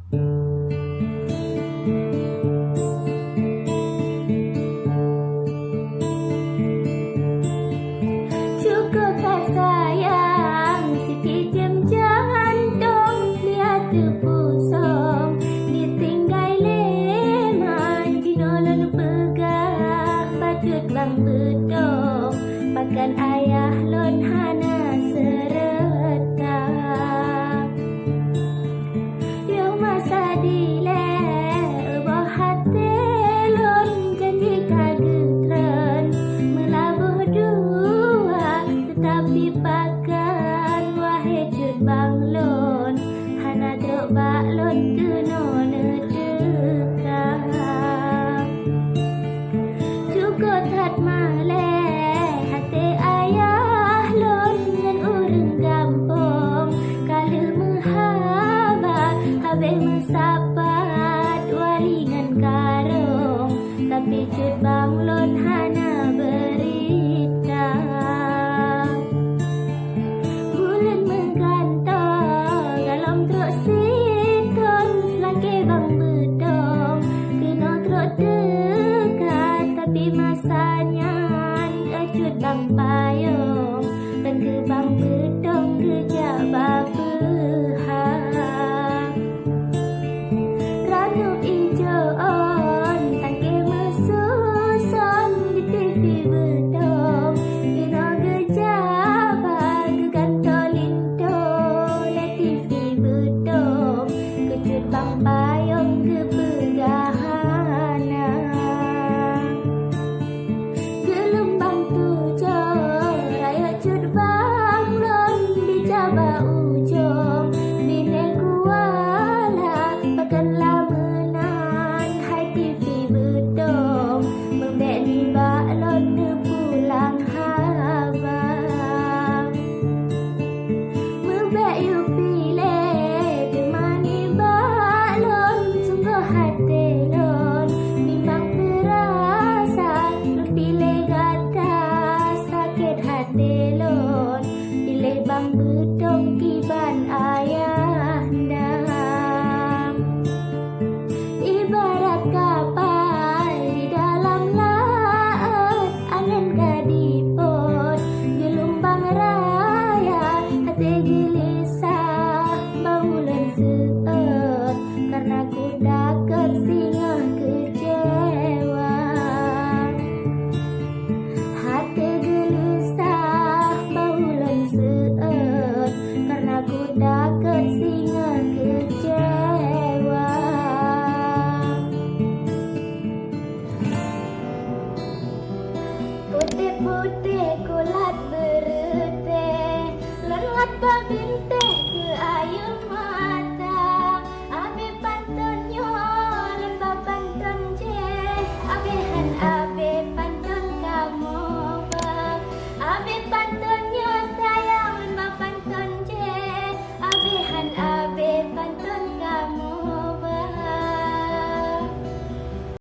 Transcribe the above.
Cukuplah sayang, sikit jam jantung lihat terpusong, ditinggal leman, dinolon pegang, patut bang bedong, pakan ayah lon hana seretak. Yang masa dile, ubah hati lon janji kagetran, melabuh dua tetapi pakan wahai cut banglon, hana truk baklon kena nedekah. Cukup hat male hati ayah lon ngan urang gampong, kala menghaba habis mensapat walingan karong, tapi cut banglon hana berita. Bulan menggantong dalam truk siton, selangke bang bedong, kena truk dekat tapi masanya acut bang payung, dan ke bang bedong kerja babehang. Ranu ijo on tangke mesusun di TV bedong, kena gejabah gegantolindo le TV bedong, kecut bang payung ke pegahana. Gelombang tujuh raya cut banglon di jaba ujung, bine kuala pakan lamenan hai TV bedong, membek di baklon ne pulang habang. Membek yu pilih temani baklon, sungguh hati lon bimbang terasa, lon pilih gata sakit hati lon, pilih bang bedong kiban ayah ndang. Ibarat kapal di dalam laut, angin kadipot, gelombang raya hati gelisah, bangulan seut, karena ku dakat singa kecewa. Hati gelisah, bangulan seut, karena ku dakat singa kecewa. Putih-putih kulat berete, lengat babinte